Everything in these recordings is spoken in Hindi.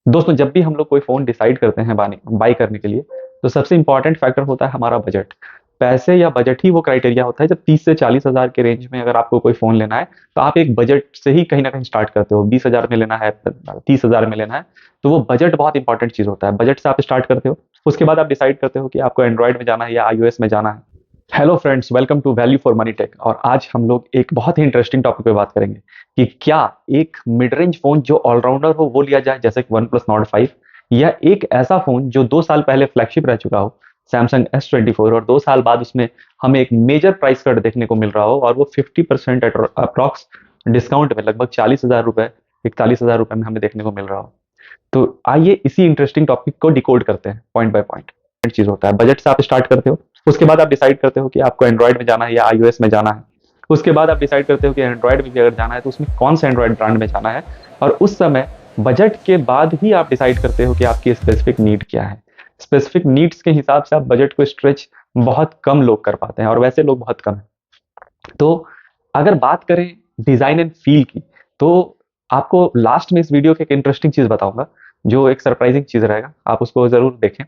दोस्तों, जब भी हम लोग कोई फ़ोन डिसाइड करते हैं बाय करने के लिए, तो सबसे इम्पोर्टेंट फैक्टर होता है हमारा बजट। पैसे या बजट ही वो क्राइटेरिया होता है, जब 30 से 40 हज़ार के रेंज में अगर आपको कोई फ़ोन लेना है, तो आप एक बजट से ही कहीं न कहीं स्टार्ट करते हो। 20 हज़ार में लेना है, 30 हज़ार में लेना है, तो वो बजट बहुत इंपॉर्टेंट चीज़ होता है। बजट से आप स्टार्ट करते हो, उसके बाद आप डिसाइड करते हो कि आपको एंड्रॉयड में जाना है या आईओएस में जाना है। Hello friends, welcome to value for money tech. और आज हम लोग एक बहुत ही इंटरेस्टिंग टॉपिक पे बात करेंगे कि क्या एक मिड रेंज फोन जो ऑलराउंडर हो वो लिया जाए, जैसे कि वन प्लस नॉट 5, या एक ऐसा फोन जो 2 साल पहले फ्लैगशिप रह चुका हो, सैमसंग S24, और 2 साल बाद उसमें हमें एक मेजर प्राइस कट देखने को मिल रहा हो, और वो 50% अप्रॉक्स डिस्काउंट में लगभग 40 हज़ार रुपए, 41 हज़ार रुपए में हमें देखने को मिल रहा हो। तो आइए इसी इंटरेस्टिंग टॉपिक को डिकोड करते हैं पॉइंट बाय पॉइंट। चीज होता है, बजट से आप स्टार्ट करते हो, उसके बाद आप डिसाइड करते हो कि आपको एंड्रॉयड में जाना है या आईओएस में जाना है। उसके बाद आप डिसाइड करते हो कि एंड्रॉयड में भी अगर जाना है तो उसमें कौन सा एंड्रॉयड ब्रांड में जाना है। और उस समय बजट के बाद ही आप डिसाइड करते हो कि आपकी स्पेसिफिक नीड क्या है। स्पेसिफिक नीड्स के हिसाब से आप बजट को स्ट्रेच बहुत कम लोग कर पाते हैं, और वैसे लोग बहुत कम हैं। तो अगर बात करें डिजाइन एंड फील की, तो आपको लास्ट में इस वीडियो की एक इंटरेस्टिंग चीज बताऊंगा, जो एक सरप्राइजिंग चीज रहेगा, आप उसको जरूर देखें।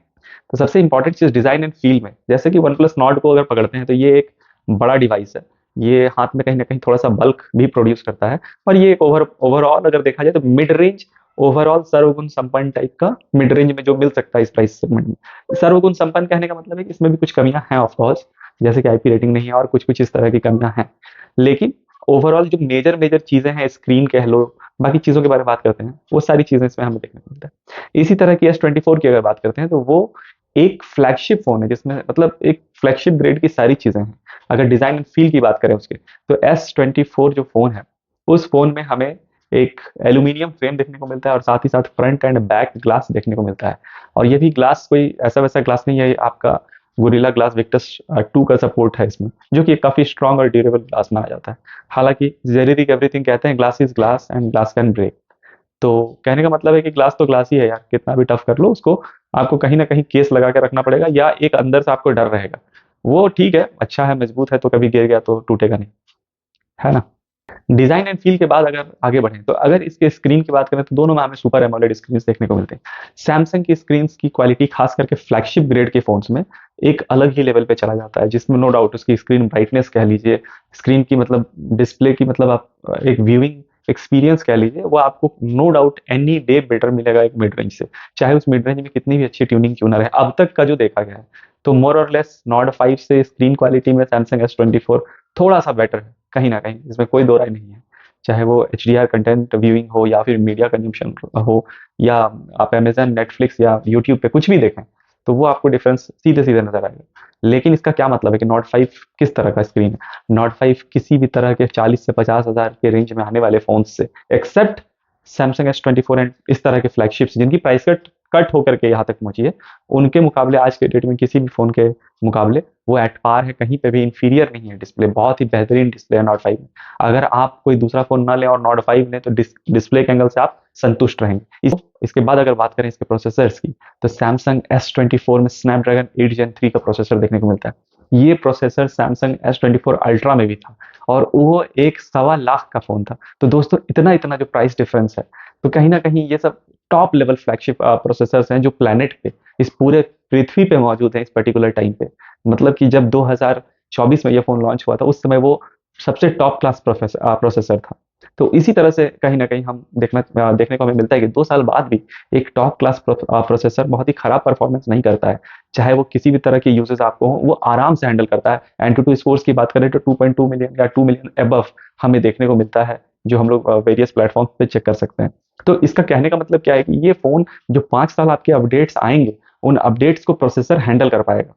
तो सबसे इंपॉर्टेंट चीज डिजाइन एंड फील में, जैसे कि वन प्लस नॉट को अगर पकड़ते हैं तो ये एक बड़ा डिवाइस है। ये हाथ में कहीं ना कहीं थोड़ा सा बल्क भी प्रोड्यूस करता है, और ये एक ओवरऑल अगर देखा जाए तो मिड रेंज, ओवरऑल सर्वगुण संपन्न टाइप का मिड रेंज में जो मिल सकता है इस प्राइस सेगमेंट में। सर्वगुण संपन्न कहने का मतलब है कि इसमें भी कुछ कमियां हैं ऑफ कोर्स, जैसे कि आईपी रेटिंग नहीं है और कुछ कुछ इस तरह की कमियां हैं। लेकिन ओवरऑल जो मेजर मेजर चीजें हैं, स्क्रीन कह लो, बाकी चीजों के बारे में बात करते हैं, वो सारी चीजें इसमें हमें देखने को मिलता है। इसी तरह की S24 की अगर बात करते हैं, तो वो एक फ्लैगशिप फोन है, जिसमें मतलब एक फ्लैगशिप ग्रेड की सारी चीजें हैं। अगर डिजाइन एंड फील की बात करें उसके, तो S24 जो फोन है, उस फोन में हमें एक एल्यूमिनियम फ्रेम देखने को मिलता है, और साथ ही साथ फ्रंट एंड बैक ग्लास देखने को मिलता है। और ये भी ग्लास कोई ऐसा वैसा ग्लास नहीं है, ये आपका गोरिल्ला ग्लास विक्टस 2 का सपोर्ट है इसमें, जो कि काफी स्ट्रॉन्ग और ड्यूरेबल ग्लास माना जाता है। हालांकि जेनेरिक एवरीथिंग कहते हैं, glass is glass and glass can break. तो कहने का मतलब है कि ग्लास तो ग्लास ही है यार, कितना भी टफ कर लो उसको, आपको कहीं ना कहीं केस लगा के रखना पड़ेगा, या एक अंदर से आपको डर रहेगा। वो ठीक है, अच्छा है, मजबूत है, तो कभी गिर गया तो टूटेगा नहीं, है ना। डिजाइन एंड फील के बाद अगर आगे बढ़ें, तो अगर इसके स्क्रीन की बात करें, तो दोनों में हमें सुपर एमोलेड स्क्रीन देखने को मिलते हैं। सैमसंग की स्क्रीन की क्वालिटी खास करके फ्लैगशिप ग्रेड के फोन्स में एक अलग ही लेवल पे चला जाता है, जिसमें नो डाउट उसकी स्क्रीन ब्राइटनेस कह लीजिए, स्क्रीन की मतलब डिस्प्ले की मतलब आप एक व्यूइंग एक्सपीरियंस कह लीजिए, वो आपको no doubt any day better मिलेगा एक मिड रेंज से। चाहे उस मिड रेंज में कितनी भी अच्छी ट्यूनिंग क्यों ना रहे, अब तक का जो देखा गया है, तो मोर और लेस नॉट 5 से स्क्रीन क्वालिटी में सैमसंग S24 थोड़ा सा बेटर है, कहीं ना कहीं, इसमें कोई दो राय नहीं है। चाहे वो HDR कंटेंट व्यूइंग हो, या फिर मीडिया कंज्यूमशन हो, या आप अमेजन, नेटफ्लिक्स या यूट्यूब पे कुछ भी देखें, तो वो आपको डिफरेंस सीधे सीधे नजर आएगा। लेकिन इसका क्या मतलब है कि नॉट 5 किस तरह का स्क्रीन है? नॉट 5 किसी भी तरह के 40 से 50 हज़ार के रेंज में आने वाले फोन से, एक्सेप्ट सैमसंग S24 एंड इस तरह के फ्लैगशिप्स जिनकी प्राइस कट कट होकर के यहाँ तक पहुंची है, उनके मुकाबले आज के डेट में किसी भी फोन के मुकाबले वो एट पार है, कहीं पे भी इंफीरियर नहीं है। डिस्प्ले बहुत ही बेहतरीन डिस्प्ले है नॉट 5 में। अगर आप कोई दूसरा फोन ना लें और नॉट 5 लें, तो डिस्प्ले के एंगल से आप संतुष्ट रहेंगे। इसके बाद अगर बात करें इसके प्रोसेसर्स की, तो सैमसंग S24 में स्नैपड्रैगन 8 Gen 3 का प्रोसेसर देखने को मिलता है। ये प्रोसेसर सैमसंग S24 अल्ट्रा में भी था, और वो एक 1.25 लाख का फोन था। तो दोस्तों, इतना इतना जो प्राइस डिफरेंस है, तो कहीं ना कहीं ये सब टॉप लेवल फ्लैगशिप प्रोसेसर्स हैं, जो प्लेनेट पे, इस पूरे पृथ्वी पे मौजूद हैं इस पर्टिकुलर टाइम पे। मतलब कि जब 2024 में ये फोन लॉन्च हुआ था, उस समय वो सबसे टॉप क्लास प्रोसेसर था। तो इसी तरह से कहीं ना कहीं हम देखने को हमें मिलता है कि 2 साल बाद भी एक टॉप क्लास प्रोसेसर बहुत ही खराब परफॉर्मेंस नहीं करता है। चाहे वो किसी भी तरह के यूजेस आपको हो, वो आराम से हैंडल करता है। एंटूटू स्कोर्स की बात करें तो 2.2 मिलियन या 2 मिलियन अबव हमें देखने को मिलता है, जो हम लोग वेरियस प्लेटफॉर्म पे चेक कर सकते हैं। तो इसका कहने का मतलब क्या है कि ये फोन जो 5 साल आपके अपडेट्स आएंगे, उन अपडेट्स को प्रोसेसर हैंडल कर पाएगा।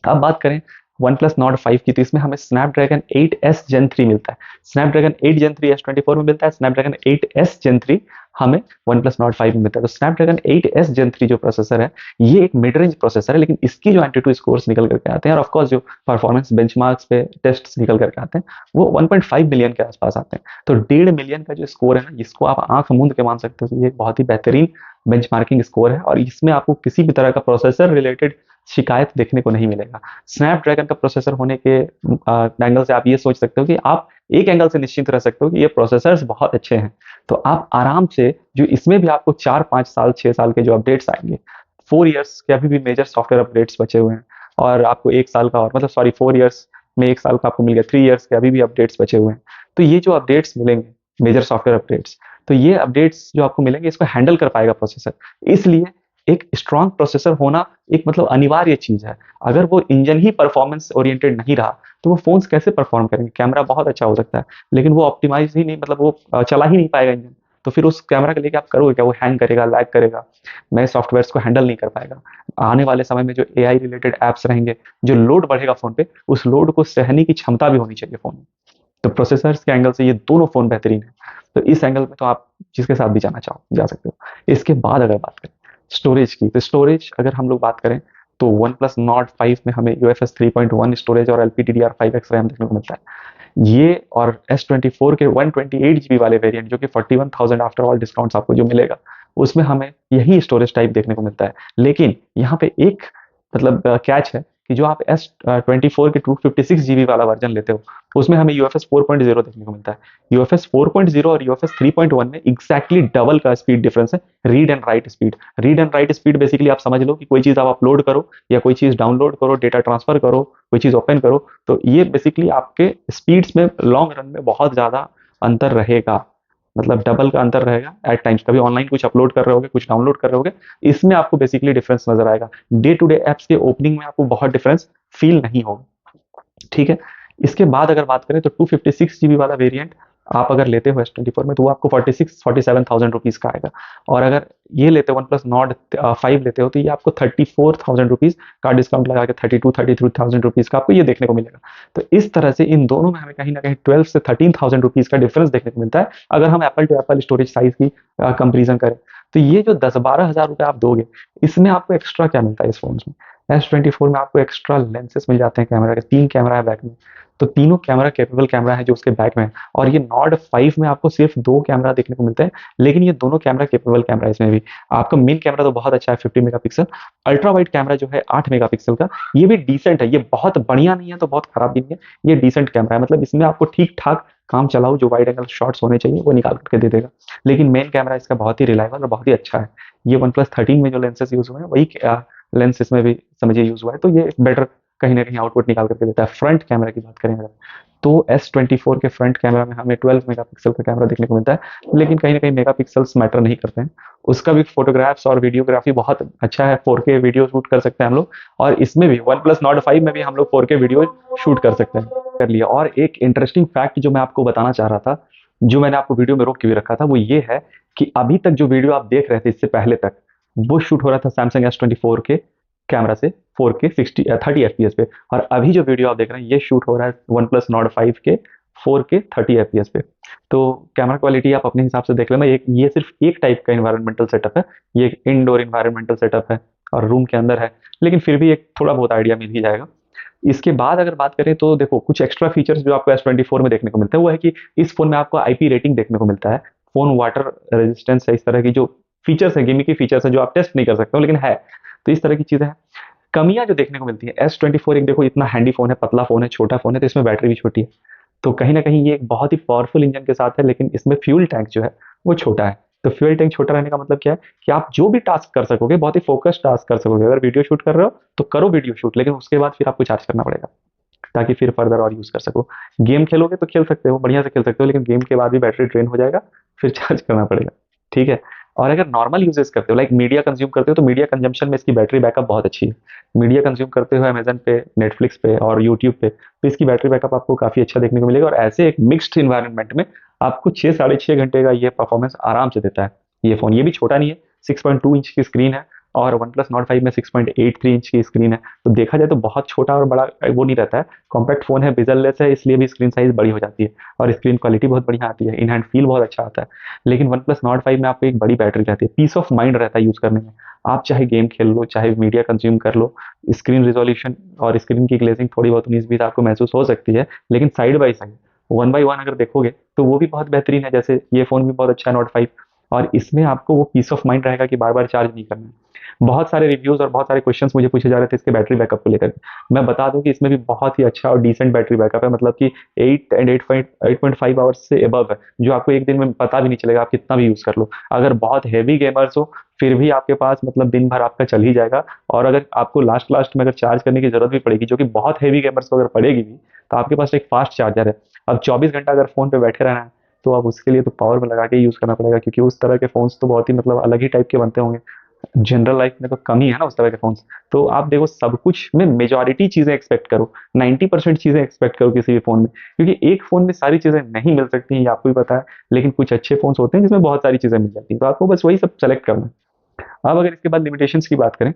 अब बात करें वन प्लस नॉट 5 की, तो इसमें हमें स्नैपड्रैगन 8S Gen 3 मिलता है। स्नैपड्रैगन 8 Gen 3 S24 में मिलता है, स्नैपड्रैगन 8S Gen 3 हमें वन प्लस नॉट 5 में मिलता है। तो स्नैपड्रैगन 8S Gen 3 जो प्रोसेसर है, ये एक मिड रेंज प्रोसेसर है, लेकिन इसकी जो एंटीटू स्कोर्स निकल करके आते हैं, और ऑफकोर्स जो परफॉर्मेंस बेंचमार्क्स पे टेस्ट निकल करके आते हैं, वो 1.5 मिलियन के आसपास आते हैं। तो 1.5 मिलियन का जो स्कोर है ना, जिसको आप आंख मूंद के मान सकते हो कि ये बहुत ही बेहतरीन बेंचमार्किंग स्कोर है, और इसमें आपको किसी भी तरह का प्रोसेसर रिलेटेड शिकायत देखने को नहीं मिलेगा। स्नैपड्रैगन का प्रोसेसर होने के एंगल से आप ये सोच सकते हो कि आप एक एंगल से निश्चिंत रह सकते हो कि ये प्रोसेसर्स बहुत अच्छे हैं। तो आप आराम से, जो इसमें भी आपको 4-5 साल 6 साल के जो अपडेट्स आएंगे, 4 इयर्स के अभी भी मेजर सॉफ्टवेयर अपडेट्स बचे हुए हैं, और आपको 1 साल का, और मतलब सॉरी 4 इयर्स में 1 साल का आपको मिल गया, 3 इयर्स के अभी भी अपडेट्स बचे हुए हैं। तो ये जो अपडेट्स मिलेंगे, मेजर सॉफ्टवेयर अपडेट्स, तो ये अपडेट्स जो आपको मिलेंगे इसको हैंडल कर पाएगा प्रोसेसर। इसलिए एक स्ट्रांग प्रोसेसर होना एक मतलब अनिवार्य चीज है। अगर वो इंजन ही परफॉर्मेंस ओरिएंटेड नहीं रहा तो वो फोन्स कैसे परफॉर्म करेंगे? कैमरा बहुत अच्छा हो सकता है लेकिन वो ऑप्टिमाइज ही नहीं, मतलब वो चला ही नहीं पाएगा इंजन। तो फिर उस कैमरा के लेके आप करोगे क्या? वो हैंग करेगा, लैग करेगा, नए सॉफ्टवेयर को हैंडल नहीं कर पाएगा। आने वाले समय में जो एआई रिलेटेड एप्स रहेंगे, जो लोड बढ़ेगा फोन पे, उस लोड को सहने की क्षमता भी होनी चाहिए फोन में। तो प्रोसेसर्स के एंगल से ये दोनों फोन बेहतरीन है। तो इस एंगल में तो आप जिसके साथ भी जाना चाहो जा सकते हो। इसके बाद अगर बात करें स्टोरेज की, तो स्टोरेज अगर हम लोग बात करें तो वन प्लस नॉट 5 में हमें UFS 3.1 स्टोरेज और LPDDR5X रैम देखने को मिलता है। ये और S24 के 128 GB वाले वेरिएंट, जो कि 41,000 आफ्टर ऑल डिस्काउंट्स आपको जो मिलेगा, उसमें हमें यही स्टोरेज टाइप देखने को मिलता है। लेकिन यहाँ पे एक मतलब कैच है कि जो आप S24 के 256 GB वाला वर्जन लेते हो, उसमें हमें UFS 4.0 देखने को मिलता है। UFS 4.0 और UFS 3.1 में एग्जैक्टली डबल का स्पीड डिफरेंस है, read and right speed. Read and right speed basically आप समझ लो कि कोई चीज़ आप अपलोड करो या कोई चीज़ डाउनलोड करो, डेटा ट्रांसफर करो, कोई चीज़ ओपन करो, तो ये बेसिकली आपके स्पीड्स में लॉन्ग रन में बहुत ज़्यादा अंतर रहेगा, मतलब डबल का अंतर रहेगा एट टाइम्स। कभी ऑनलाइन कुछ अपलोड कर रहे होगे, कुछ डाउनलोड कर रहे होगे, इसमें आपको बेसिकली डिफरेंस नजर आएगा। डे टू डे एप्स के ओपनिंग में आपको बहुत डिफरेंस फील नहीं होगा, ठीक है। इसके बाद अगर बात करें तो 256 GB वाला वेरिएंट आप अगर लेते हो S24 में, तो वो आपको 47,000 रुपीज का आएगा। और अगर ये लेते हो OnePlus Nord 5 लेते हो, तो ये आपको 34,000 रुपीज का डिस्काउंट लगा के 32-33,000 रुपीज का आपको ये देखने को मिलेगा। तो इस तरह से इन दोनों में हमें कहीं ना कहीं 12 से 13,000 रुपीज का डिफरेंस देखने को मिलता है, अगर हम apple to apple storage size की कंपेरिजन करें। तो ये जो 10-12 हजार रुपए आप दोगे, इसमें आपको एक्स्ट्रा क्या मिलता है इस फोन में? S24 में आपको एक्स्ट्रा लेंसेस मिल जाते हैं कैमरा के, 3 कैमरा है बैक में, तो तीनों कैमरा कैपेबल कैमरा है जो उसके बैक में है। और ये नॉर्ड 5 में आपको सिर्फ 2 कैमरा देखने को मिलते हैं, लेकिन ये दोनों कैमरा कैपेबल कैमरा है इसमें भी। आपका मेन कैमरा तो बहुत अच्छा है 50 मेगापिक्सल, अल्ट्रा वाइड कैमरा जो है 8 मेगापिक्सल का, ये भी डिसेंट है, ये बहुत बढ़िया नहीं है तो बहुत खराब भी नहीं है, ये डिसेंट कैमरा है, मतलब इसमें आपको ठीक ठाक काम चलाओ, जो वाइड एंगल शॉट्स होने चाहिए वो निकाल करके दे देगा। लेकिन मेन कैमरा इसका बहुत ही रिलायबल और बहुत ही अच्छा है। ये OnePlus 13 में जो लेंसेज यूज हुए हैं वही लेंस इसमें भी समझिए यूज हुआ है, तो ये बेटर कहीं ना कहीं आउटपुट निकाल करके देता है। फ्रंट कैमरा की बात करें अगर, तो S24 के फ्रंट कैमरा में हमें 12 मेगापिक्सल का कैमरा देखने को मिलता है, लेकिन कहीं ना कहीं मेगापिक्सल्स मैटर नहीं करते हैं। उसका भी फोटोग्राफ्स और वीडियोग्राफी बहुत अच्छा है, 4K वीडियो शूट कर सकते हैं हम लोग, और इसमें भी OnePlus Nord 5 में भी हम लोग 4K वीडियो शूट कर सकते हैं, कर लिया। और एक इंटरेस्टिंग फैक्ट जो मैं आपको बताना चाह रहा था, जो मैंने आपको वीडियो में रोक के भी रखा था, वो ये है कि अभी तक जो वीडियो आप देख रहे थे इससे पहले तक, वो शूट हो रहा था सैमसंग S24 के कैमरा से 4K 30 FPS पे, और अभी जो वीडियो आप देख रहे हैं ये शूट हो रहा है OnePlus Nord 5 के 4K 30 FPS पे। तो कैमरा क्वालिटी आप अपने हिसाब से देख लेना। एक ये सिर्फ एक टाइप का इन्वायरमेंटल सेटअप है, ये एक इंडोर इन्वायरमेंटल सेटअप है और रूम के अंदर है, लेकिन फिर भी एक थोड़ा बहुत आइडिया मिल ही जाएगा। इसके बाद अगर बात करें तो देखो कुछ एक्स्ट्रा फीचर्स जो आपको S24 में देखने को मिलता है, वो है कि इस फोन में आपको IP रेटिंग देखने को मिलता है, फोन वाटर रेजिस्टेंस है, इस तरह की जो फीचर्स है, गेमिंग की फीचर्स है जो आप टेस्ट नहीं कर सकते हो लेकिन है, तो इस तरह की चीजें हैं। कमियां जो देखने को मिलती है, S24 एक देखो इतना हैंडी फोन है, पतला फोन है, छोटा फोन है, तो इसमें बैटरी भी छोटी है, तो कहीं ना कहीं ये एक बहुत ही पावरफुल इंजन के साथ है, लेकिन इसमें फ्यूल टैंक जो है वो छोटा है। तो फ्यूल टैंक छोटा रहने का मतलब क्या है कि आप जो भी टास्क कर सकोगे बहुत ही फोकस्ड टास्क कर सकोगे। अगर वीडियो शूट कर रहे हो तो करो वीडियो शूट, लेकिन उसके बाद फिर आपको चार्ज करना पड़ेगा ताकि फिर फर्दर और यूज कर सको। गेम खेलोगे तो खेल सकते हो, बढ़िया से खेल सकते हो, लेकिन गेम के बाद भी बैटरी ड्रेन हो जाएगा, फिर चार्ज करना पड़ेगा, ठीक है। और अगर नॉर्मल यूजेस करते हो, लाइक मीडिया कंज्यूम करते हो, तो मीडिया कंजम्पशन में इसकी बैटरी बैकअप बहुत अच्छी है। मीडिया कंज्यूम करते हो अमेजन पे, नेटफ्लिक्स पे और यूट्यूब पे, तो इसकी बैटरी बैकअप आपको काफी अच्छा देखने को मिलेगा, और ऐसे एक मिक्स्ड इन्वायरमेंट में आपको 6-6.5 घंटे का ये परफॉर्मेंस आराम से देता है ये फोन। ये भी छोटा नहीं है, 6.2 इंच की स्क्रीन है, और OnePlus Nord 5 में 6.83 इंच की स्क्रीन है, तो देखा जाए तो बहुत छोटा और बड़ा वो नहीं रहता है। कॉम्पैक्ट फोन है, बेजललेस है, इसलिए भी स्क्रीन साइज बड़ी हो जाती है, और स्क्रीन क्वालिटी बहुत बढ़िया आती है, इन हैंड फील बहुत अच्छा आता है। लेकिन OnePlus Nord 5 में आपको एक बड़ी बैटरी रहती है, पीस ऑफ माइंड रहता है यूज करने में। आप चाहे गेम खेल लो, चाहे मीडिया कंज्यूम कर लो, स्क्रीन रिजोल्यूशन और स्क्रीन की ग्लेजिंग थोड़ी बहुत 19-20 आपको महसूस हो सकती है, लेकिन साइड बाई साइड 1 by 1 अगर देखोगे तो वो भी बहुत बेहतरीन है। जैसे ये फोन भी बहुत अच्छा है Nord 5, और इसमें आपको वो पीस ऑफ माइंड रहेगा कि बार बार चार्ज नहीं करना है। बहुत सारे रिव्यूज और बहुत सारे क्वेश्चंस मुझे पूछे जा रहे थे इसके बैटरी बैकअप को लेकर। मैं बता दूं कि इसमें भी बहुत ही अच्छा और डिसेंट बैटरी बैकअप है, मतलब कि 8 आवर्स से एबव है, जो आपको एक दिन में पता भी नहीं चलेगा, आप कितना भी यूज कर लो। अगर बहुत हैवी गेमर्स हो फिर भी आपके पास मतलब दिन भर आपका चल ही जाएगा। और अगर आपको लास्ट लास्ट में अगर चार्ज करने की जरूरत भी पड़ेगी, जो कि बहुत हैवी गेमर्स को अगर पड़ेगी भी, तो आपके पास एक फास्ट चार्जर है। अब 24 घंटा अगर फोन पे बैठे रहना है तो अब उसके लिए तो पावर में लगा के यूज करना पड़ेगा, क्योंकि उस तरह के फोन्स तो बहुत ही मतलब अलग ही टाइप के बनते होंगे। जनरल लाइफ में तो कम ही है ना उस तरह के फोन्स। तो आप देखो, सब कुछ में मेजॉरिटी चीजें एक्सपेक्ट करो, 90% चीजें एक्सपेक्ट करो किसी भी फोन में, क्योंकि एक फोन में सारी चीजें नहीं मिल सकती हैं, ये आपको भी पता है। लेकिन कुछ अच्छे फोन्स होते हैं जिसमें बहुत सारी चीजें मिल जाती हैं, तो आपको बस वही सब सेलेक्ट करना है। अब अगर इसके बाद लिमिटेशंस की बात करें,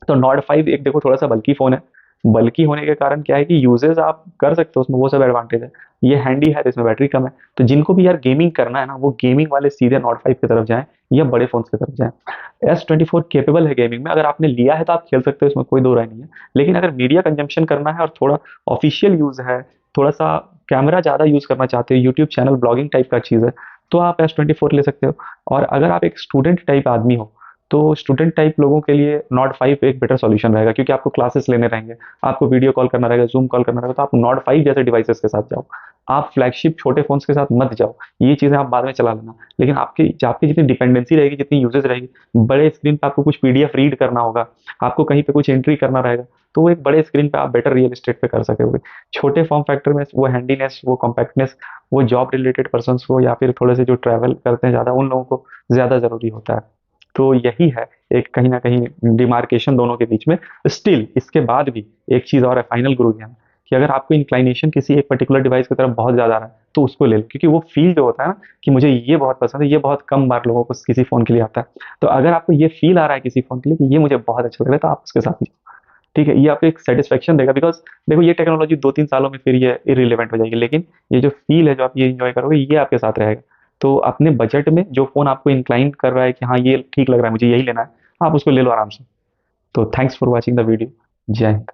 तो नॉट 5 एक देखो थोड़ा सा बल्की फोन है। बल्की होने के कारण क्या है कि यूजेस आप कर सकते हो उसमें, वो सब एडवांटेज है। ये हैंडी है तो इसमें बैटरी कम है, तो जिनको भी यार गेमिंग करना है ना, वो गेमिंग वाले सीधे नॉट 5 की तरफ जाएं या बड़े फोन की तरफ जाएं। S24 केपेबल है गेमिंग में, अगर आपने लिया है तो आप खेल सकते हो, इसमें कोई दो राय नहीं है। लेकिन अगर मीडिया कंजम्पशन करना है और थोड़ा ऑफिशियल यूज है, थोड़ा सा कैमरा ज्यादा यूज करना चाहते हो, यूट्यूब चैनल ब्लॉगिंग टाइप का चीज है, तो आप S24 ले सकते हो। और अगर आप एक स्टूडेंट टाइप आदमी हो, तो स्टूडेंट टाइप लोगों के लिए नॉट 5 एक बेटर सॉल्यूशन रहेगा, क्योंकि आपको क्लासेस लेने रहेंगे, आपको वीडियो कॉल करना रहेगा, जूम कॉल करना रहेगा, तो आप नॉट 5 जैसे डिवाइसेस के साथ जाओ। आप फ्लैगशिप छोटे फोन्स के साथ मत जाओ, ये चीजें आप बाद में चला लेना। लेकिन आपकी जितनी डिपेंडेंसी रहेगी, जितनी यूजेस रहेगी, बड़े स्क्रीन पे आपको कुछ पीडीएफ रीड करना होगा, आपको कहीं पे कुछ एंट्री करना रहेगा, तो वो एक बड़े स्क्रीन पे आप बेटर रियल एस्टेट पे कर सकोगे। छोटे फॉर्म फैक्टर में वो हैंडीनेस, वो कॉम्पैक्टनेस, वो जॉब रिलेटेड पर्सन को या फिर थोड़े से जो ट्रैवल करते हैं ज्यादा, उन लोगों को ज्यादा जरूरी होता है। तो यही है एक कहीं ना कहीं डिमार्केशन दोनों के बीच में। स्टिल इसके बाद भी एक चीज और है, फाइनल गुरु ज्ञान, कि अगर आपको इंक्लाइनेशन किसी एक पर्टिकुलर डिवाइस की तरफ बहुत ज्यादा आ रहा है तो उसको ले लो, क्योंकि वो फील जो होता है ना कि मुझे ये बहुत पसंद है, ये बहुत कम बार लोगों को किसी फोन के लिए आता है। तो अगर आपको ये फील आ रहा है किसी फोन के लिए कि ये मुझे बहुत अच्छा लग रहा है, तो आप उसके साथ ही जाओ। ठीक है, ये आपको एक सेटिस्फेक्शन देगा, बिकॉज देखो ये टेक्नोलॉजी 2-3 सालों में फिर ये इरिलेवेंट हो जाएगी, लेकिन ये जो फील है, जो आप ये इंजॉय करोगे, ये आपके साथ रहेगा। तो अपने बजट में जो फोन आपको इंक्लाइन कर रहा है कि हाँ ये ठीक लग रहा है, मुझे यही लेना है, आप उसको ले लो आराम से। तो thanks for watching the video. जय हिंद।